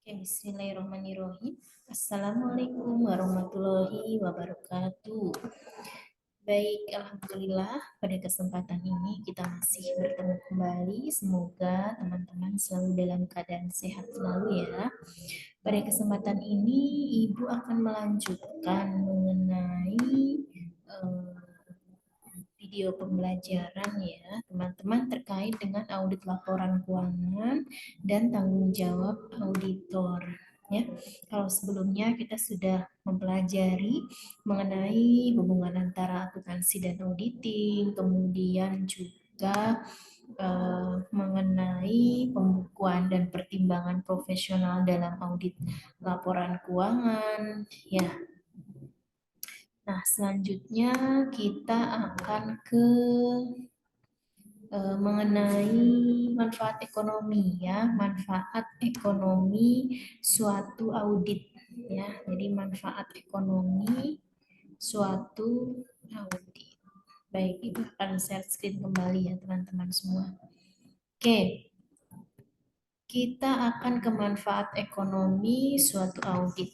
Oke, bismillahirrahmanirrahim. Assalamualaikum warahmatullahi wabarakatuh. Baik, alhamdulillah pada kesempatan ini kita masih bertemu kembali. Semoga teman-teman selalu dalam keadaan sehat selalu ya. Pada kesempatan ini Ibu akan melanjutkan mengenai eh, video pembelajaran ya teman-teman terkait dengan audit laporan keuangan dan tanggung jawab auditor ya. Kalau sebelumnya kita sudah mempelajari mengenai hubungan antara akuntansi dan auditing, kemudian juga mengenai pembukuan dan pertimbangan profesional dalam audit laporan keuangan ya. Nah, selanjutnya kita akan ke mengenai manfaat ekonomi ya, manfaat ekonomi suatu audit ya. Jadi manfaat ekonomi suatu audit. Baik, Ibu akan share screen kembali ya teman-teman semua. Oke, kita akan ke manfaat ekonomi suatu audit.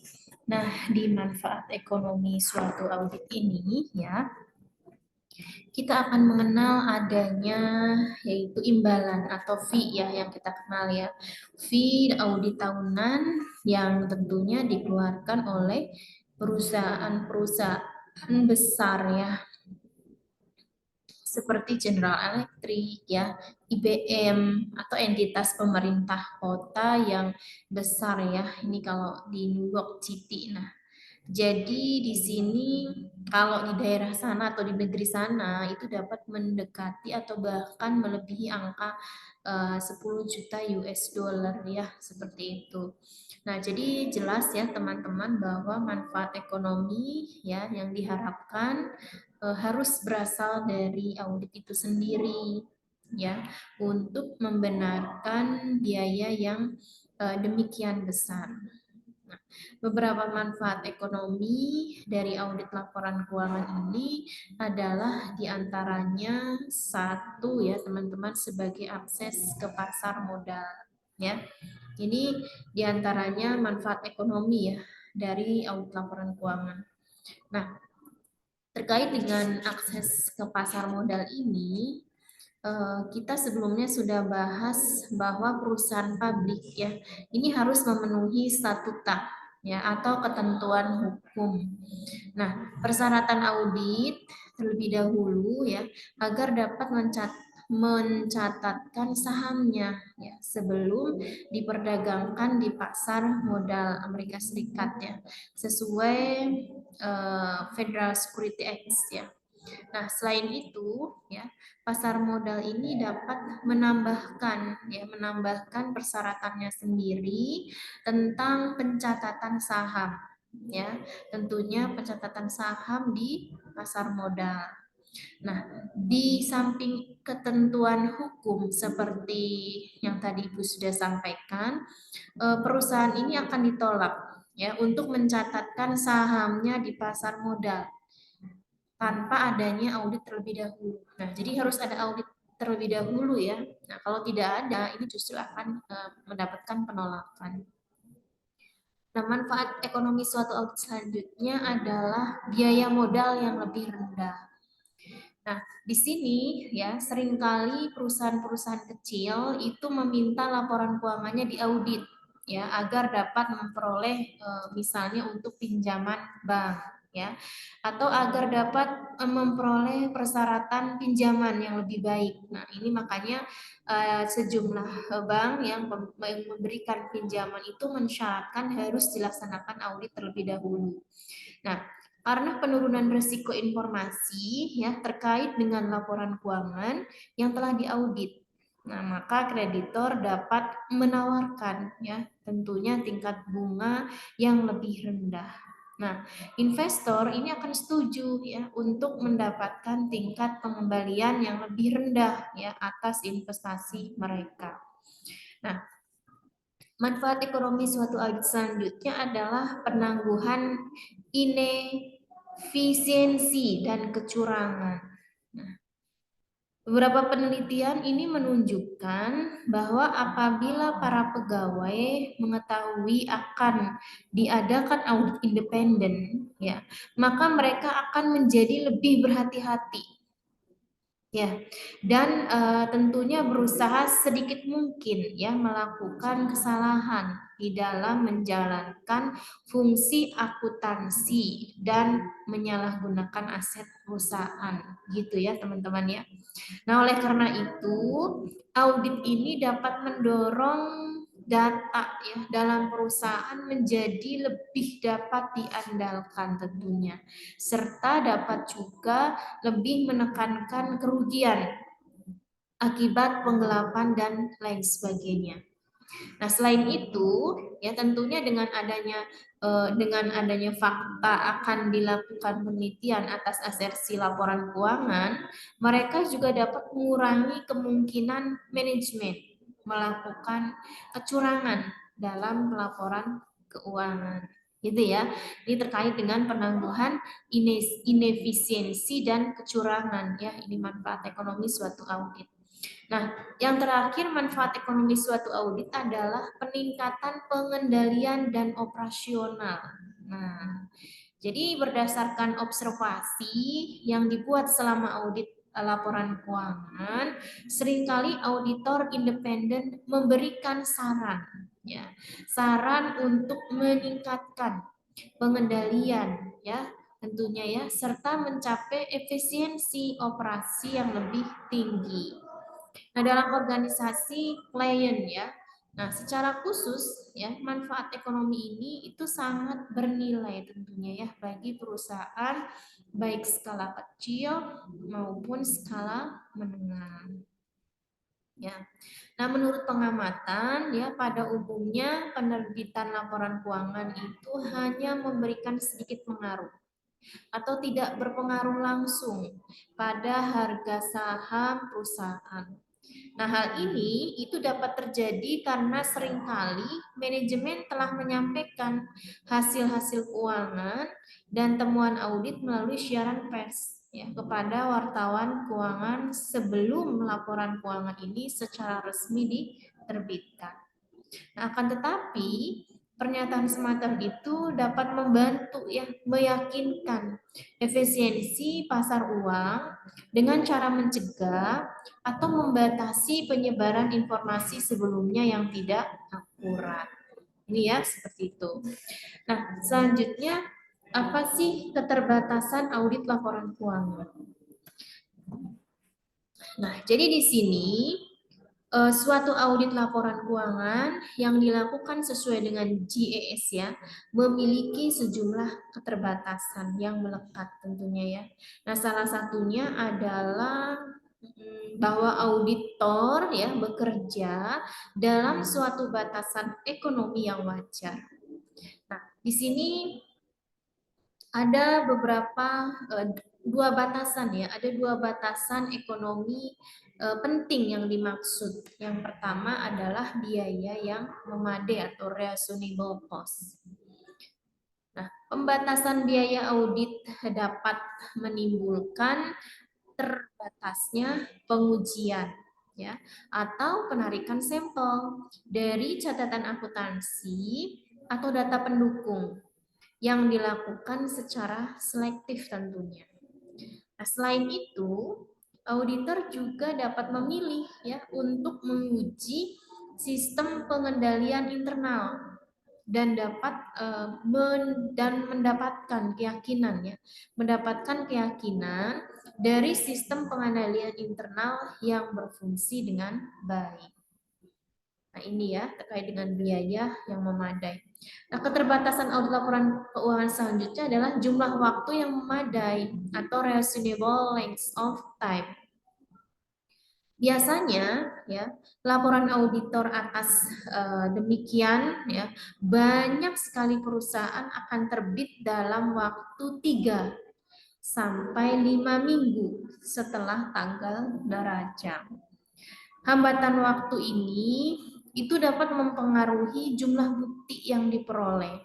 Nah, di manfaat ekonomi suatu audit ini ya, kita akan mengenal adanya yaitu imbalan atau fee ya yang kita kenal ya. Fee audit tahunan yang tentunya dikeluarkan oleh perusahaan-perusahaan besar ya, seperti General Electric ya, IBM atau entitas pemerintah kota yang besar ya. Ini kalau di New York City. Nah, jadi di sini kalau di daerah sana atau di negeri sana itu dapat mendekati atau bahkan melebihi angka 10 juta US dollar ya, seperti itu. Nah, jadi jelas ya teman-teman bahwa manfaat ekonomi ya yang diharapkan harus berasal dari audit itu sendiri ya untuk membenarkan biaya yang demikian besar. Nah, beberapa manfaat ekonomi dari audit laporan keuangan ini adalah diantaranya satu ya teman-teman sebagai akses ke pasar modal ya. Ini diantaranya manfaat ekonomi ya dari audit laporan keuangan. Nah, terkait dengan akses ke pasar modal ini, kita sebelumnya sudah bahas bahwa perusahaan publik ya ini harus memenuhi statuta ya atau ketentuan hukum. Nah, persyaratan audit terlebih dahulu ya agar dapat mencatatkan sahamnya ya sebelum diperdagangkan di pasar modal Amerika Serikat ya sesuai Federal Security Act ya. Nah, selain itu, ya, pasar modal ini dapat menambahkan persyaratannya sendiri tentang pencatatan saham, ya. Tentunya pencatatan saham di pasar modal. Nah, di samping ketentuan hukum seperti yang tadi Ibu sudah sampaikan, perusahaan ini akan ditolak ya untuk mencatatkan sahamnya di pasar modal tanpa adanya audit terlebih dahulu. Nah, jadi harus ada audit terlebih dahulu ya. Nah, kalau tidak ada, ini justru akan mendapatkan penolakan. Nah, manfaat ekonomi suatu audit selanjutnya adalah biaya modal yang lebih rendah. Nah, di sini ya seringkali perusahaan-perusahaan kecil itu meminta laporan keuangannya diaudit ya agar dapat memperoleh misalnya untuk pinjaman bank ya atau agar dapat memperoleh persyaratan pinjaman yang lebih baik. Nah, ini makanya sejumlah bank yang memberikan pinjaman itu mensyaratkan harus dilaksanakan audit terlebih dahulu. Nah, karena penurunan risiko informasi ya terkait dengan laporan keuangan yang telah diaudit. Nah, maka kreditor dapat menawarkan ya tentunya tingkat bunga yang lebih rendah. Nah, investor ini akan setuju ya untuk mendapatkan tingkat pengembalian yang lebih rendah ya atas investasi mereka. Nah, manfaat ekonomi suatu audit selanjutnya adalah penangguhan inefisiensi dan kecurangan. Nah, Beberapa penelitian ini menunjukkan bahwa apabila para pegawai mengetahui akan diadakan audit independen, ya, maka mereka akan menjadi lebih berhati-hati, ya, dan tentunya berusaha sedikit mungkin ya melakukan kesalahan di dalam menjalankan fungsi akuntansi dan menyalahgunakan aset perusahaan, gitu ya teman-teman ya. Nah, oleh karena itu, audit ini dapat mendorong data ya dalam perusahaan menjadi lebih dapat diandalkan tentunya, serta dapat juga lebih menekankan kerugian akibat penggelapan dan lain sebagainya. Nah, selain itu, ya tentunya dengan adanya fakta akan dilakukan penelitian atas asersi laporan keuangan, mereka juga dapat mengurangi kemungkinan manajemen melakukan kecurangan dalam pelaporan keuangan. Gitu ya. Ini terkait dengan penangguhan inefisiensi dan kecurangan ya. Ini manfaat ekonomi suatu audit. Nah, yang terakhir manfaat ekonomi suatu audit adalah peningkatan pengendalian dan operasional. Nah, jadi berdasarkan observasi yang dibuat selama audit laporan keuangan, seringkali auditor independen memberikan saran, ya, saran untuk meningkatkan pengendalian, ya, tentunya ya, serta mencapai efisiensi operasi yang lebih tinggi. Nah, dalam organisasi klien ya. Nah, secara khusus ya, manfaat ekonomi ini itu sangat bernilai tentunya ya bagi perusahaan baik skala kecil maupun skala menengah. Ya. Nah, menurut pengamatan ya pada umumnya penerbitan laporan keuangan itu hanya memberikan sedikit pengaruh atau tidak berpengaruh langsung pada harga saham perusahaan. Nah, hal ini itu dapat terjadi karena seringkali manajemen telah menyampaikan hasil-hasil keuangan dan temuan audit melalui siaran pers ya, kepada wartawan keuangan sebelum laporan keuangan ini secara resmi diterbitkan. Nah, akan tetapi pernyataan semacam itu dapat membantu ya meyakinkan efisiensi pasar uang dengan cara mencegah atau membatasi penyebaran informasi sebelumnya yang tidak akurat. Ini ya seperti itu. Nah, selanjutnya apa sih keterbatasan audit laporan keuangan? Nah, jadi di sini suatu audit laporan keuangan yang dilakukan sesuai dengan GAS ya, memiliki sejumlah keterbatasan yang melekat tentunya ya. Nah, salah satunya adalah bahwa auditor ya bekerja dalam suatu batasan ekonomi yang wajar. Nah, di sini ada beberapa dua batasan ya, ada dua batasan ekonomi penting yang dimaksud. Yang pertama adalah biaya yang memadai atau reasonable cost. Nah, pembatasan biaya audit dapat menimbulkan terbatasnya pengujian ya atau penarikan sampel dari catatan akuntansi atau data pendukung yang dilakukan secara selektif tentunya. Nah, selain itu, auditor juga dapat memilih ya untuk menguji sistem pengendalian internal dan mendapatkan keyakinan ya, mendapatkan keyakinan dari sistem pengendalian internal yang berfungsi dengan baik. Nah, ini ya terkait dengan biaya yang memadai. Nah, keterbatasan audit laporan keuangan selanjutnya adalah jumlah waktu yang memadai atau reasonable length of time. Biasanya ya laporan auditor atas demikian ya banyak sekali perusahaan akan terbit dalam waktu 3 sampai 5 minggu setelah tanggal neraca. Hambatan waktu ini itu dapat mempengaruhi jumlah bukti yang diperoleh.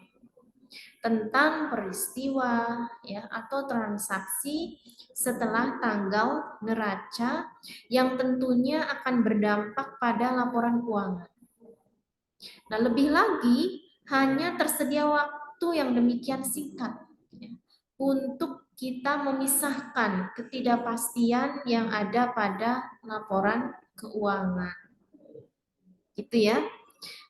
tentang peristiwa ya atau transaksi setelah tanggal neraca yang tentunya akan berdampak pada laporan keuangan. Nah, lebih lagi hanya tersedia waktu yang demikian singkat ya, untuk kita memisahkan ketidakpastian yang ada pada laporan keuangan. Gitu ya.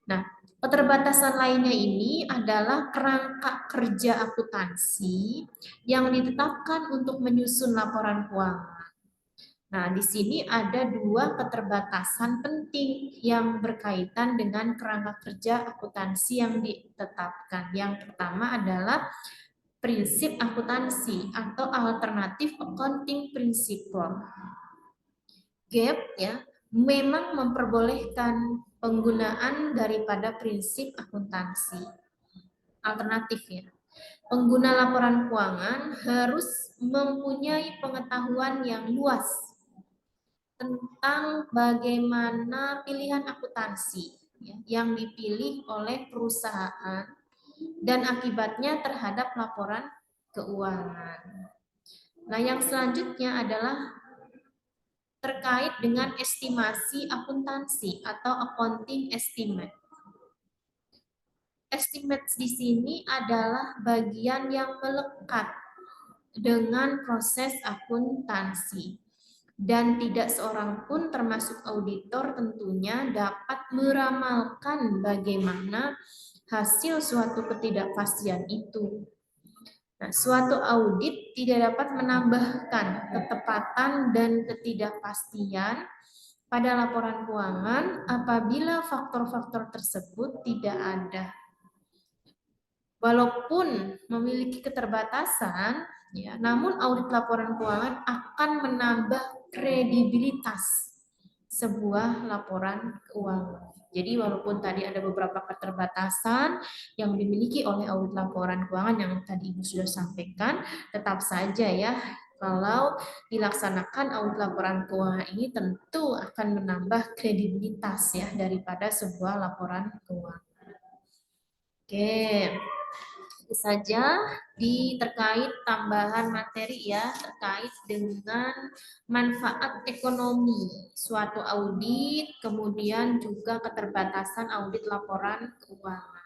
Nah, keterbatasan lainnya ini adalah kerangka kerja akuntansi yang ditetapkan untuk menyusun laporan keuangan. Nah, di sini ada dua keterbatasan penting yang berkaitan dengan kerangka kerja akuntansi yang ditetapkan. Yang pertama adalah prinsip akuntansi atau alternatif accounting principle. GAP ya memang memperbolehkan penggunaan daripada prinsip akuntansi alternatif ya. Pengguna laporan keuangan harus mempunyai pengetahuan yang luas tentang bagaimana pilihan akuntansi ya, yang dipilih oleh perusahaan dan akibatnya terhadap laporan keuangan. Nah, yang selanjutnya adalah terkait dengan estimasi akuntansi atau accounting estimate. Estimate di sini adalah bagian yang melekat dengan proses akuntansi. Dan tidak seorang pun termasuk auditor tentunya dapat meramalkan bagaimana hasil suatu ketidakpastian itu. Nah, suatu audit tidak dapat menambahkan ketepatan dan ketidakpastian pada laporan keuangan apabila faktor-faktor tersebut tidak ada. Walaupun memiliki keterbatasan, ya, namun audit laporan keuangan akan menambah kredibilitas sebuah laporan keuangan. Jadi walaupun tadi ada beberapa keterbatasan yang dimiliki oleh audit laporan keuangan yang tadi Ibu sudah sampaikan, tetap saja ya kalau dilaksanakan audit laporan keuangan ini tentu akan menambah kredibilitas ya daripada sebuah laporan keuangan. Oke. Itu saja terkait tambahan materi ya terkait dengan manfaat ekonomi suatu audit, kemudian juga keterbatasan audit laporan keuangan.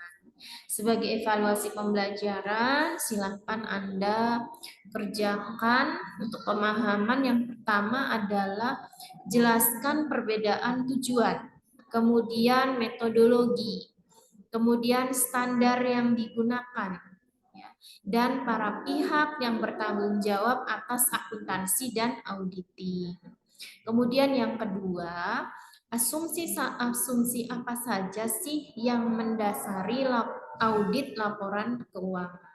Sebagai evaluasi pembelajaran, silakan Anda kerjakan untuk pemahaman. Yang pertama adalah jelaskan perbedaan tujuan, kemudian metodologi, kemudian standar yang digunakan, dan para pihak yang bertanggung jawab atas akuntansi dan auditing. Kemudian yang kedua, asumsi apa saja sih yang mendasari audit laporan keuangan.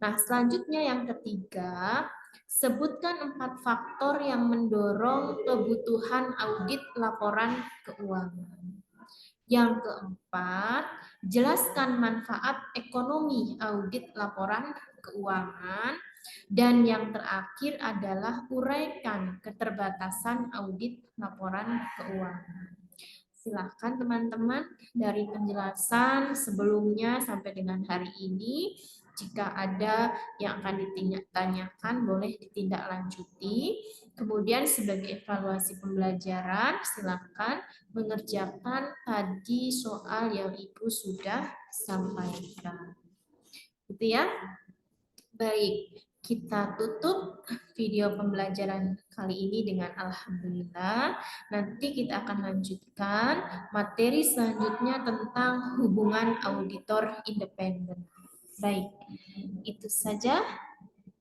Nah, selanjutnya yang ketiga, sebutkan 4 faktor yang mendorong kebutuhan audit laporan keuangan. Yang keempat, jelaskan manfaat ekonomi audit laporan keuangan. Dan yang terakhir adalah uraikan keterbatasan audit laporan keuangan. Silakan teman-teman dari penjelasan sebelumnya sampai dengan hari ini. Jika ada yang akan ditanyakan, boleh ditindaklanjuti. Kemudian sebagai evaluasi pembelajaran, silakan mengerjakan tadi soal yang Ibu sudah sampaikan. Gitu ya. Baik, kita tutup video pembelajaran kali ini dengan alhamdulillah. Nanti kita akan lanjutkan materi selanjutnya tentang hubungan auditor independen. Baik, itu saja.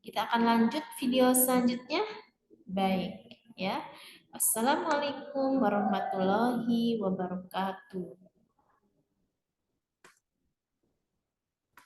Kita akan lanjut video selanjutnya. Baik, ya. Assalamualaikum warahmatullahi wabarakatuh.